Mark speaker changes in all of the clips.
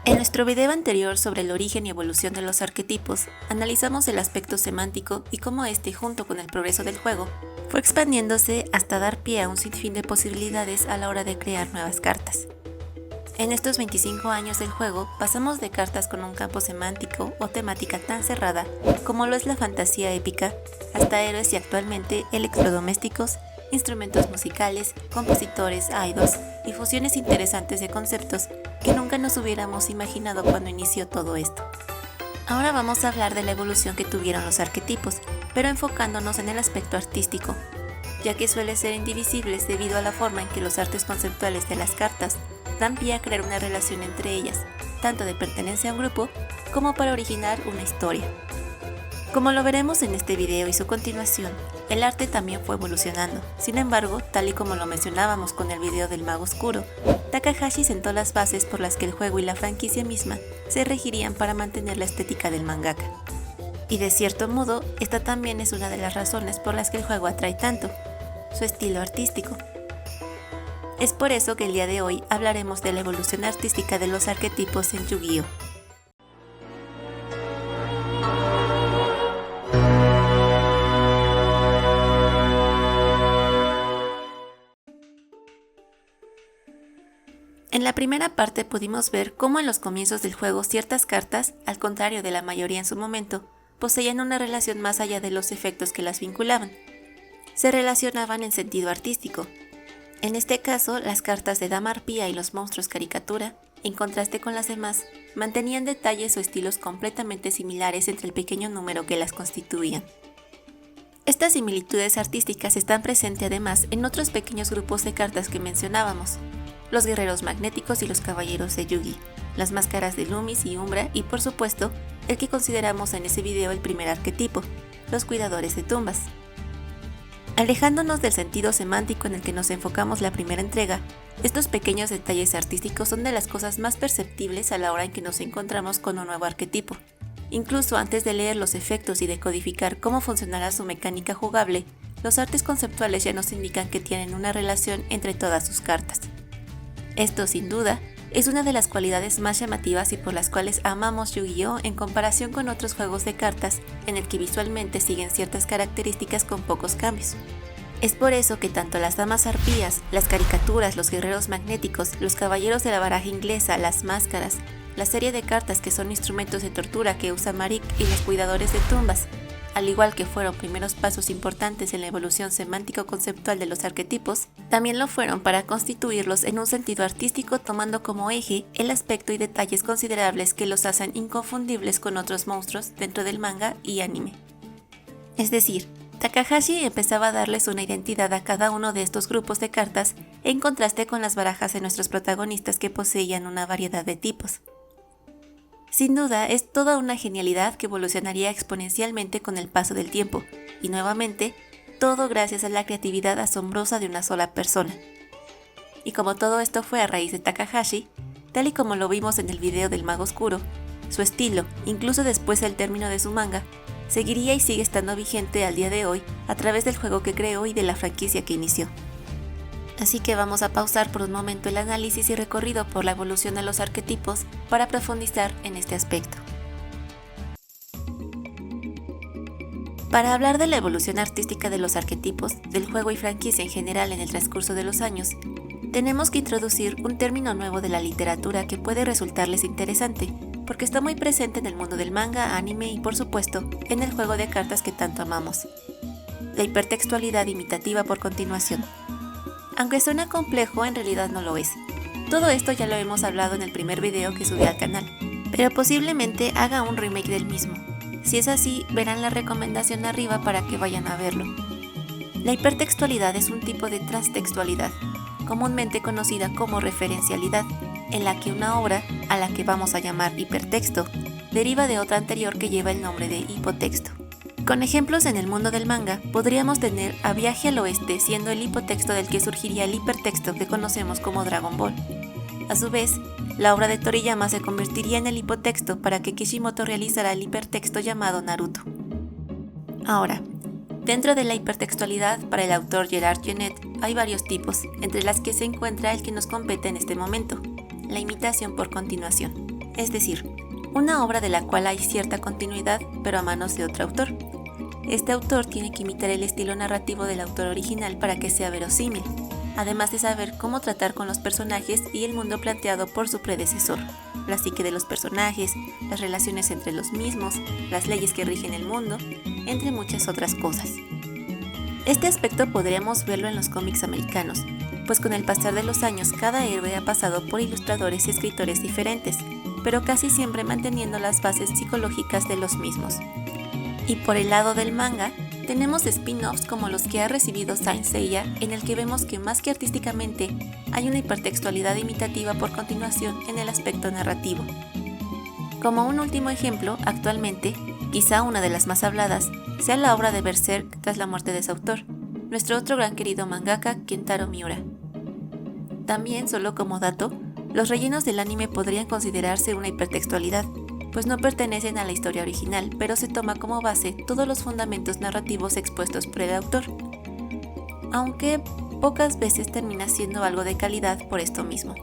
Speaker 1: En nuestro video anterior sobre el origen y evolución de los arquetipos, analizamos el aspecto semántico y cómo este, junto con el progreso del juego, fue expandiéndose hasta dar pie a un sinfín de posibilidades a la hora de crear nuevas cartas. En estos 25 años del juego, pasamos de cartas con un campo semántico o temática tan cerrada como lo es la fantasía épica, hasta héroes y actualmente electrodomésticos, instrumentos musicales, compositores, idols y fusiones interesantes de conceptos que nunca nos hubiéramos imaginado cuando inició todo esto. Ahora vamos a hablar de la evolución que tuvieron los arquetipos, pero enfocándonos en el aspecto artístico, ya que suelen ser indivisibles debido a la forma en que los artes conceptuales de las cartas dan pie a crear una relación entre ellas, tanto de pertenencia a un grupo como para originar una historia. Como lo veremos en este video y su continuación, el arte también fue evolucionando. Sin embargo, tal y como lo mencionábamos con el video del Mago Oscuro, Takahashi sentó las bases por las que el juego y la franquicia misma se regirían para mantener la estética del mangaka. Y de cierto modo, esta también es una de las razones por las que el juego atrae tanto, su estilo artístico. Es por eso que el día de hoy hablaremos de la evolución artística de los arquetipos en Yu-Gi-Oh! En la primera parte pudimos ver cómo en los comienzos del juego ciertas cartas, al contrario de la mayoría en su momento, poseían una relación más allá de los efectos que las vinculaban. Se relacionaban en sentido artístico. En este caso, las cartas de Dama Arpía y los monstruos caricatura, en contraste con las demás, mantenían detalles o estilos completamente similares entre el pequeño número que las constituían. Estas similitudes artísticas están presentes además en otros pequeños grupos de cartas que mencionábamos: los guerreros magnéticos y los caballeros de Yugi, las máscaras de Loomis y Umbra y por supuesto, el que consideramos en ese video el primer arquetipo, los cuidadores de tumbas. Alejándonos del sentido semántico en el que nos enfocamos la primera entrega, estos pequeños detalles artísticos son de las cosas más perceptibles a la hora en que nos encontramos con un nuevo arquetipo. Incluso antes de leer los efectos y de codificar cómo funcionará su mecánica jugable, los artes conceptuales ya nos indican que tienen una relación entre todas sus cartas. Esto, sin duda, es una de las cualidades más llamativas y por las cuales amamos Yu-Gi-Oh! En comparación con otros juegos de cartas en el que visualmente siguen ciertas características con pocos cambios. Es por eso que tanto las damas arpías, las caricaturas, los guerreros magnéticos, los caballeros de la baraja inglesa, las máscaras, la serie de cartas que son instrumentos de tortura que usa Marik y los cuidadores de tumbas, al igual que fueron primeros pasos importantes en la evolución semántico-conceptual de los arquetipos, también lo fueron para constituirlos en un sentido artístico tomando como eje el aspecto y detalles considerables que los hacen inconfundibles con otros monstruos dentro del manga y anime. Es decir, Takahashi empezaba a darles una identidad a cada uno de estos grupos de cartas en contraste con las barajas de nuestros protagonistas que poseían una variedad de tipos. Sin duda, es toda una genialidad que evolucionaría exponencialmente con el paso del tiempo, y nuevamente, todo gracias a la creatividad asombrosa de una sola persona. Y como todo esto fue a raíz de Takahashi, tal y como lo vimos en el video del Mago Oscuro, su estilo, incluso después del término de su manga, seguiría y sigue estando vigente al día de hoy a través del juego que creó y de la franquicia que inició. Así que vamos a pausar por un momento el análisis y recorrido por la evolución de los arquetipos para profundizar en este aspecto. Para hablar de la evolución artística de los arquetipos, del juego y franquicia en general en el transcurso de los años, tenemos que introducir un término nuevo de la literatura que puede resultarles interesante, porque está muy presente en el mundo del manga, anime y por supuesto, en el juego de cartas que tanto amamos: la hipertextualidad imitativa por continuación. Aunque suena complejo, en realidad no lo es. Todo esto ya lo hemos hablado en el primer video que subí al canal, pero posiblemente haga un remake del mismo. Si es así, verán la recomendación arriba para que vayan a verlo. La hipertextualidad es un tipo de transtextualidad, comúnmente conocida como referencialidad, en la que una obra, a la que vamos a llamar hipertexto, deriva de otra anterior que lleva el nombre de hipotexto. Con ejemplos en el mundo del manga, podríamos tener a Viaje al Oeste siendo el hipotexto del que surgiría el hipertexto que conocemos como Dragon Ball. A su vez, la obra de Toriyama se convertiría en el hipotexto para que Kishimoto realizara el hipertexto llamado Naruto. Ahora, dentro de la hipertextualidad, para el autor Gerard Genette, hay varios tipos, entre las que se encuentra el que nos compete en este momento, la imitación por continuación. es decir, una obra de la cual hay cierta continuidad, pero a manos de otro autor. Este autor tiene que imitar el estilo narrativo del autor original para que sea verosímil, además de saber cómo tratar con los personajes y el mundo planteado por su predecesor, la psique de los personajes, las relaciones entre los mismos, las leyes que rigen el mundo, entre muchas otras cosas. Este aspecto podríamos verlo en los cómics americanos, pues con el pasar de los años cada héroe ha pasado por ilustradores y escritores diferentes, pero casi siempre manteniendo las bases psicológicas de los mismos. Y por el lado del manga, tenemos spin-offs como los que ha recibido Saint Seiya, en el que vemos que más que artísticamente, hay una hipertextualidad imitativa por continuación en el aspecto narrativo. Como un último ejemplo, actualmente, quizá una de las más habladas, sea la obra de Berserk tras la muerte de su autor, nuestro otro gran querido mangaka Kentaro Miura. También, solo como dato, los rellenos del anime podrían considerarse una hipertextualidad, pues no pertenecen a la historia original, pero se toma como base todos los fundamentos narrativos expuestos por el autor, aunque pocas veces termina siendo algo de calidad por esto mismo.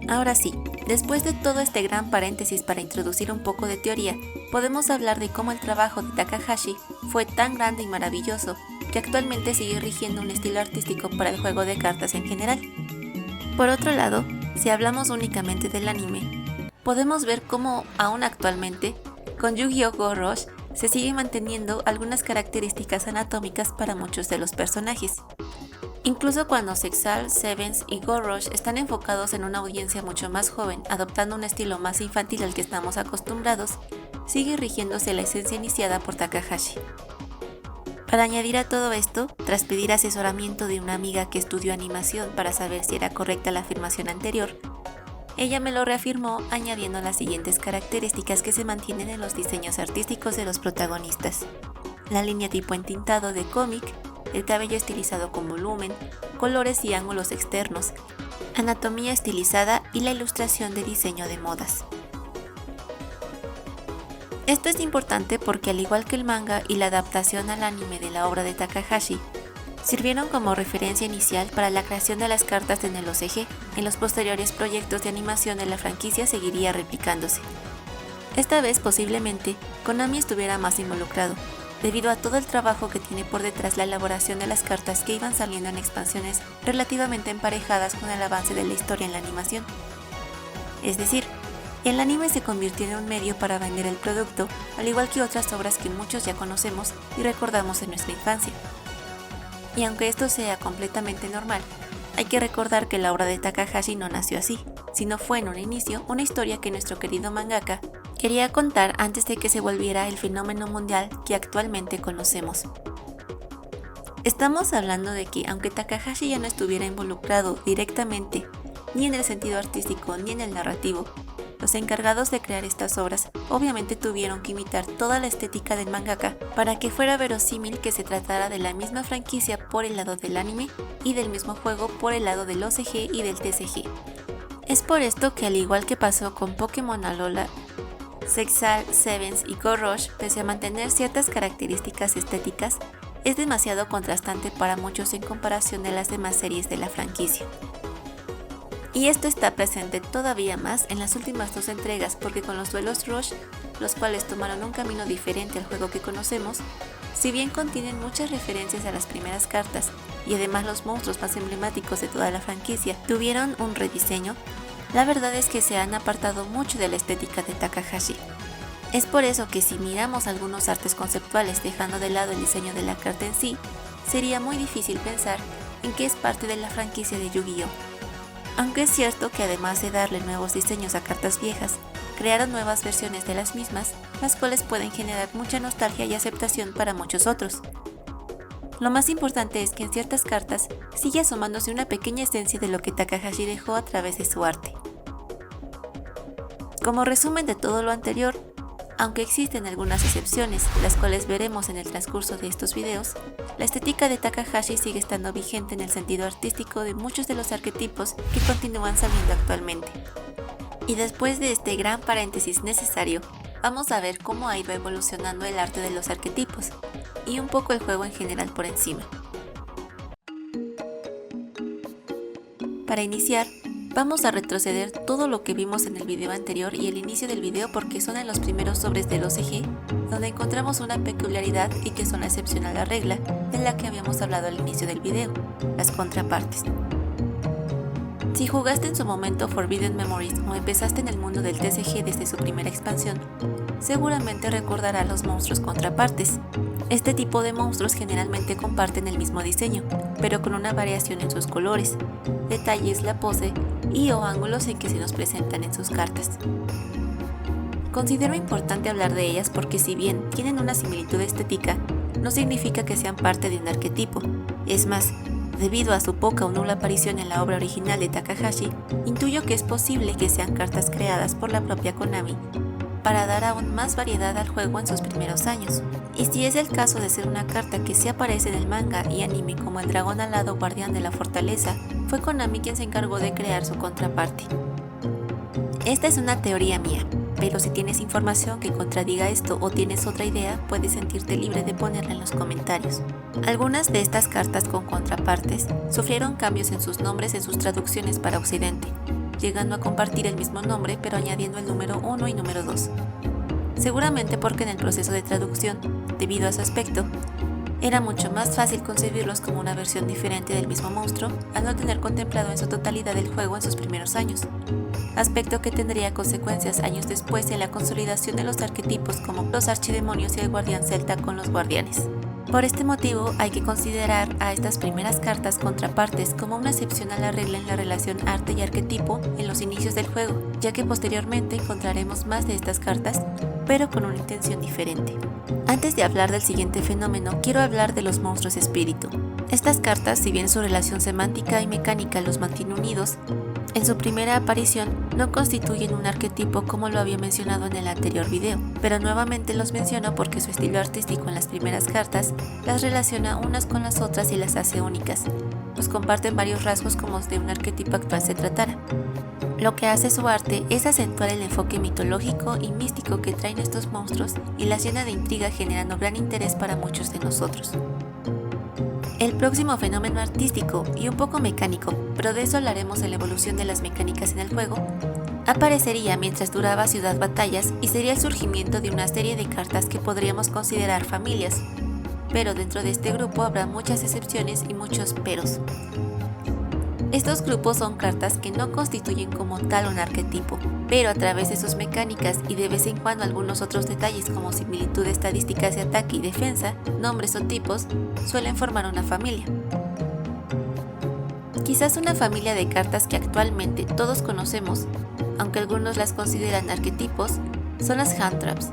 Speaker 1: Ahora sí, después de todo este gran paréntesis para introducir un poco de teoría, podemos hablar de cómo el trabajo de Takahashi fue tan grande y maravilloso que actualmente sigue rigiendo un estilo artístico para el juego de cartas en general. Por otro lado, si hablamos únicamente del anime, podemos ver cómo, aún actualmente, con Yu-Gi-Oh! Go Rush se siguen manteniendo algunas características anatómicas para muchos de los personajes. Incluso cuando Sexal, Sevens y Go Rush están enfocados en una audiencia mucho más joven, adoptando un estilo más infantil al que estamos acostumbrados, sigue rigiéndose la esencia iniciada por Takahashi. Para añadir a todo esto, tras pedir asesoramiento de una amiga que estudió animación para saber si era correcta la afirmación anterior, ella me lo reafirmó añadiendo las siguientes características que se mantienen en los diseños artísticos de los protagonistas: la línea tipo entintado de cómic, el cabello estilizado con volumen, colores y ángulos externos, anatomía estilizada y la ilustración de diseño de modas. Esto es importante porque, al igual que el manga y la adaptación al anime de la obra de Takahashi, sirvieron como referencia inicial para la creación de las cartas en el OCG. En los posteriores proyectos de animación de la franquicia seguiría replicándose. Esta vez posiblemente Konami estuviera más involucrado, debido a todo el trabajo que tiene por detrás la elaboración de las cartas que iban saliendo en expansiones relativamente emparejadas con el avance de la historia en la animación. Es decir, el anime se convirtió en un medio para vender el producto, al igual que otras obras que muchos ya conocemos y recordamos en nuestra infancia. Y aunque esto sea completamente normal, hay que recordar que la obra de Takahashi no nació así, sino fue en un inicio una historia que nuestro querido mangaka quería contar antes de que se volviera el fenómeno mundial que actualmente conocemos. Estamos hablando de que, aunque Takahashi ya no estuviera involucrado directamente ni en el sentido artístico ni en el narrativo, los encargados de crear estas obras obviamente tuvieron que imitar toda la estética del mangaka para que fuera verosímil que se tratara de la misma franquicia por el lado del anime y del mismo juego por el lado del OCG y del TCG. Es por esto que, al igual que pasó con Pokémon Alola, Sexal, Sevens y Go Rush, pese a mantener ciertas características estéticas, es demasiado contrastante para muchos en comparación de las demás series de la franquicia. Y esto está presente todavía más en las últimas dos entregas, porque con los duelos Rush, los cuales tomaron un camino diferente al juego que conocemos, si bien contienen muchas referencias a las primeras cartas y además los monstruos más emblemáticos de toda la franquicia tuvieron un rediseño, la verdad es que se han apartado mucho de la estética de Takahashi. Es por eso que, si miramos algunos artes conceptuales dejando de lado el diseño de la carta en sí, sería muy difícil pensar en que es parte de la franquicia de Yu-Gi-Oh! Aunque es cierto que, además de darle nuevos diseños a cartas viejas, crearon nuevas versiones de las mismas, las cuales pueden generar mucha nostalgia y aceptación para muchos otros. Lo más importante es que en ciertas cartas sigue asomándose una pequeña esencia de lo que Takahashi dejó a través de su arte. Como resumen de todo lo anterior, aunque existen algunas excepciones, las cuales veremos en el transcurso de estos videos, la estética de Takahashi sigue estando vigente en el sentido artístico de muchos de los arquetipos que continúan saliendo actualmente. Y después de este gran paréntesis necesario, vamos a ver cómo ha ido evolucionando el arte de los arquetipos, y un poco el juego en general por encima. Para iniciar, Vamos a retroceder todo lo que vimos en el video anterior y el inicio del video porque son en los primeros sobres del OCG donde encontramos una peculiaridad y que son la excepción a la regla de la que habíamos hablado al inicio del video, las contrapartes. Si jugaste en su momento Forbidden Memories o empezaste en el mundo del TCG desde su primera expansión, seguramente recordarás los monstruos contrapartes. Este tipo de monstruos generalmente comparten el mismo diseño, pero con una variación en sus colores, detalles, la pose y o ángulos en que se nos presentan en sus cartas. Considero importante hablar de ellas porque si bien tienen una similitud estética, no significa que sean parte de un arquetipo. Es más, debido a su poca o nula aparición en la obra original de Takahashi, intuyo que es posible que sean cartas creadas por la propia Konami para dar aún más variedad al juego en sus primeros años. Y si es el caso de ser una carta que sí aparece en el manga y anime como el dragón alado guardián de la fortaleza, fue Konami quien se encargó de crear su contraparte. Esta es una teoría mía, pero si tienes información que contradiga esto o tienes otra idea, puedes sentirte libre de ponerla en los comentarios. Algunas de estas cartas con contrapartes sufrieron cambios en sus nombres en sus traducciones para Occidente, llegando a compartir el mismo nombre pero añadiendo el número 1 y número 2. Seguramente porque en el proceso de traducción, debido a su aspecto, era mucho más fácil concebirlos como una versión diferente del mismo monstruo al no tener contemplado en su totalidad el juego en sus primeros años, aspecto que tendría consecuencias años después en la consolidación de los arquetipos como los archidemonios y el guardián celta con los guardianes. Por este motivo hay que considerar a estas primeras cartas contrapartes como una excepción a la regla en la relación arte y arquetipo en los inicios del juego, ya que posteriormente encontraremos más de estas cartas, pero con una intención diferente. Antes de hablar del siguiente fenómeno, quiero hablar de los monstruos espíritu. Estas cartas, si bien su relación semántica y mecánica los mantiene unidos, en su primera aparición no constituyen un arquetipo como lo había mencionado en el anterior video, pero nuevamente los menciono porque su estilo artístico en las primeras cartas las relaciona unas con las otras y las hace únicas, pues comparten varios rasgos como de un arquetipo actual se tratara. Lo que hace su arte es acentuar el enfoque mitológico y místico que traen estos monstruos y las llena de intriga generando gran interés para muchos de nosotros. El próximo fenómeno artístico y un poco mecánico, pero de eso hablaremos en la evolución de las mecánicas en el juego, aparecería mientras duraba Ciudad Batallas y sería el surgimiento de una serie de cartas que podríamos considerar familias, pero dentro de este grupo habrá muchas excepciones y muchos peros. Estos grupos son cartas que no constituyen como tal un arquetipo, pero a través de sus mecánicas y de vez en cuando algunos otros detalles como similitud de estadísticas de ataque y defensa, nombres o tipos, suelen formar una familia. Quizás una familia de cartas que actualmente todos conocemos, aunque algunos las consideran arquetipos, son las hand traps,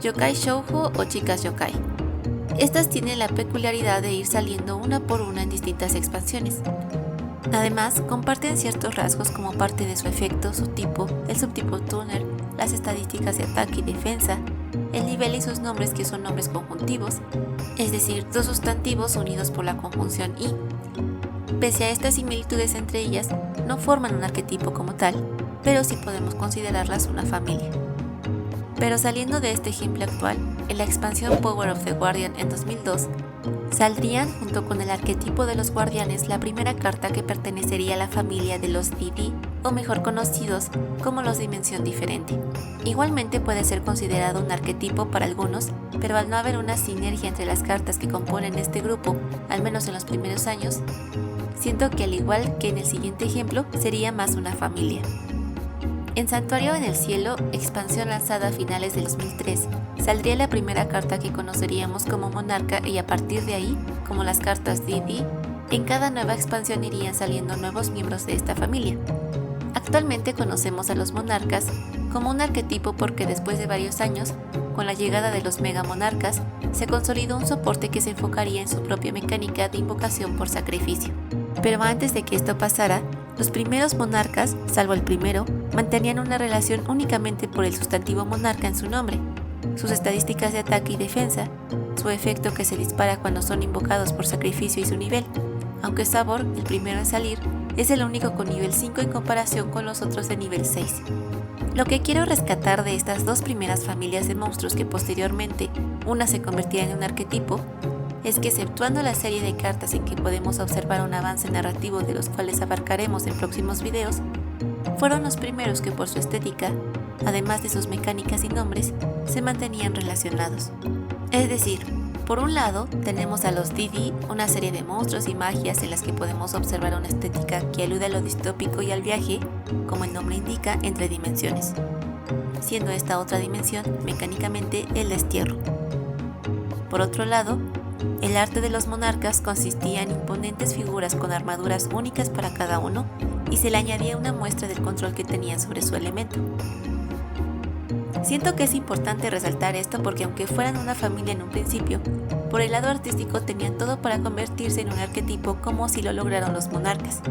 Speaker 1: yokai shoujo o chicas yokai. Estas tienen la peculiaridad de ir saliendo una por una en distintas expansiones. Además, comparten ciertos rasgos como parte de su efecto, su tipo, el subtipo tuner, las estadísticas de ataque y defensa, el nivel y sus nombres que son nombres conjuntivos, es decir, dos sustantivos unidos por la conjunción y. Pese a estas similitudes entre ellas, no forman un arquetipo como tal, pero sí podemos considerarlas una familia. Pero saliendo de este ejemplo actual, en la expansión Power of the Guardian en 2002, saldrían junto con el arquetipo de los guardianes la primera carta que pertenecería a la familia de los DD, o mejor conocidos como los Dimensión Diferente. Igualmente puede ser considerado un arquetipo para algunos, pero al no haber una sinergia entre las cartas que componen este grupo, al menos en los primeros años, siento que al igual que en el siguiente ejemplo, sería más una familia. En Santuario en el Cielo, expansión lanzada a finales del 2003, saldría la primera carta que conoceríamos como Monarca y a partir de ahí, como las cartas DD, en cada nueva expansión irían saliendo nuevos miembros de esta familia. Actualmente conocemos a los Monarcas como un arquetipo porque después de varios años, con la llegada de los Mega Monarcas, se consolidó un soporte que se enfocaría en su propia mecánica de invocación por sacrificio. Pero antes de que esto pasara, los primeros monarcas, salvo el primero, mantenían una relación únicamente por el sustantivo monarca en su nombre, sus estadísticas de ataque y defensa, su efecto que se dispara cuando son invocados por sacrificio y su nivel, aunque Sabor, el primero en salir, es el único con nivel 5 en comparación con los otros de nivel 6. Lo que quiero rescatar de estas dos primeras familias de monstruos que posteriormente una se convertirá en un arquetipo, es que exceptuando la serie de cartas en que podemos observar un avance narrativo de los cuales abarcaremos en próximos videos, fueron los primeros que por su estética, además de sus mecánicas y nombres, se mantenían relacionados. Es decir, por un lado tenemos a los D&D, una serie de monstruos y magias en las que podemos observar una estética que alude a lo distópico y al viaje, como el nombre indica, entre dimensiones, siendo esta otra dimensión mecánicamente el destierro. Por otro lado, el arte de los monarcas consistía en imponentes figuras con armaduras únicas para cada uno y se le añadía una muestra del control que tenían sobre su elemento. Siento que es importante resaltar esto porque aunque fueran una familia en un principio, por el lado artístico tenían todo para convertirse en un arquetipo como así lo lograron los monarcas.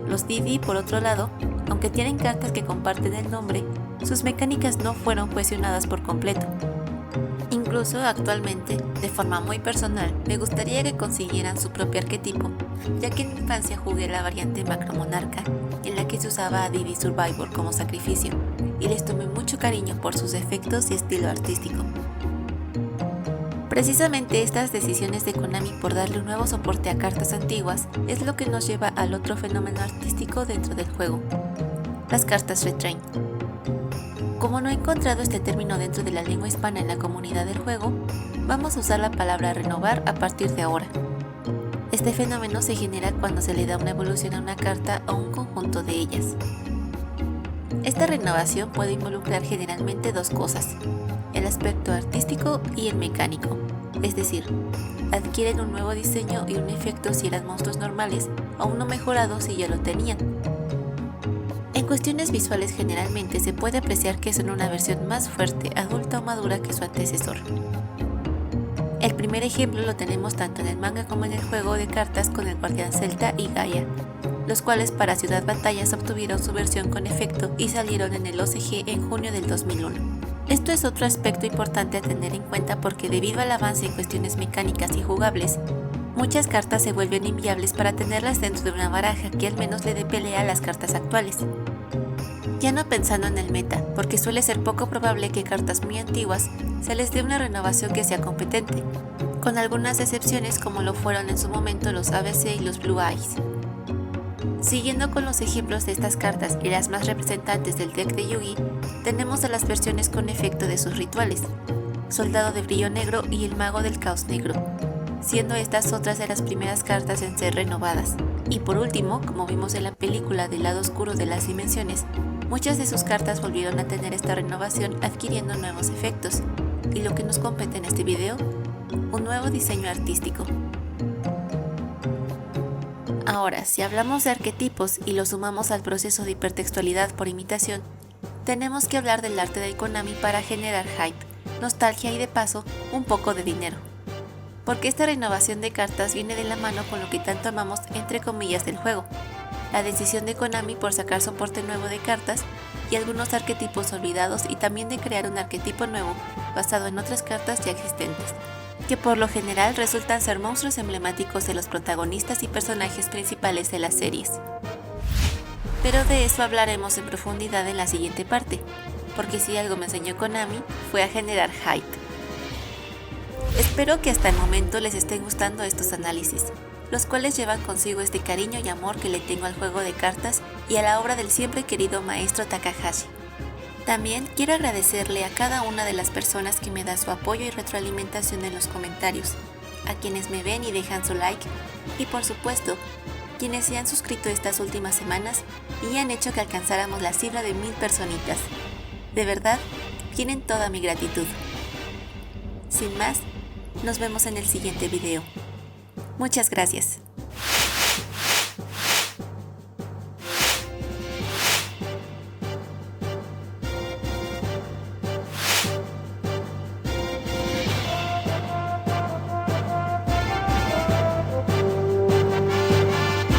Speaker 1: Los D&D, por otro lado, aunque tienen cartas que comparten el nombre, sus mecánicas no fueron cohesionadas por completo. Incluso actualmente, de forma muy personal, me gustaría que consiguieran su propio arquetipo, ya que en mi infancia jugué la variante Macromonarca, en la que se usaba a D&D Survivor como sacrificio, y les tomé mucho cariño por sus efectos y estilo artístico. Precisamente estas decisiones de Konami por darle un nuevo soporte a cartas antiguas es lo que nos lleva al otro fenómeno artístico dentro del juego, las cartas retrain. Como no he encontrado este término dentro de la lengua hispana en la comunidad del juego, vamos a usar la palabra renovar a partir de ahora. Este fenómeno se genera cuando se le da una evolución a una carta o un conjunto de ellas. Esta renovación puede involucrar generalmente dos cosas, el aspecto artístico y el mecánico, es decir, adquieren un nuevo diseño y un efecto si eran monstruos normales o uno mejorado si ya lo tenían. En cuestiones visuales generalmente se puede apreciar que son una versión más fuerte, adulta o madura que su antecesor. El primer ejemplo lo tenemos tanto en el manga como en el juego de cartas con el Guardián Celta y Gaia, los cuales para Ciudad Batallas obtuvieron su versión con efecto y salieron en el OCG en junio del 2001. Esto es otro aspecto importante a tener en cuenta porque debido al avance en cuestiones mecánicas y jugables, muchas cartas se vuelven inviables para tenerlas dentro de una baraja que al menos le dé pelea a las cartas actuales. Ya no pensando en el meta, porque suele ser poco probable que cartas muy antiguas se les dé una renovación que sea competente, con algunas excepciones como lo fueron en su momento los ABC y los Blue Eyes. Siguiendo con los ejemplos de estas cartas y las más representantes del deck de Yu-Gi, tenemos a las versiones con efecto de sus rituales, Soldado de Brillo Negro y el Mago del Caos Negro, siendo estas otras de las primeras cartas en ser renovadas. Y por último, como vimos en la película del lado oscuro de las dimensiones, muchas de sus cartas volvieron a tener esta renovación adquiriendo nuevos efectos, y lo que nos compete en este video, un nuevo diseño artístico. Ahora, si hablamos de arquetipos y lo sumamos al proceso de hipertextualidad por imitación, tenemos que hablar del arte de Konami para generar hype, nostalgia y de paso, un poco de dinero. Porque esta renovación de cartas viene de la mano con lo que tanto amamos entre comillas del juego, la decisión de Konami por sacar soporte nuevo de cartas y algunos arquetipos olvidados y también de crear un arquetipo nuevo basado en otras cartas ya existentes, que por lo general resultan ser monstruos emblemáticos de los protagonistas y personajes principales de las series. Pero de eso hablaremos en profundidad en la siguiente parte, porque si algo me enseñó Konami fue a generar hype. Espero que hasta el momento les estén gustando estos análisis, los cuales llevan consigo este cariño y amor que le tengo al juego de cartas y a la obra del siempre querido maestro Takahashi. También quiero agradecerle a cada una de las personas que me da su apoyo y retroalimentación en los comentarios, a quienes me ven y dejan su like, y por supuesto, quienes se han suscrito estas últimas semanas y han hecho que alcanzáramos la cifra de 1000 personitas. De verdad, tienen toda mi gratitud. Sin más, nos vemos en el siguiente video. Muchas gracias.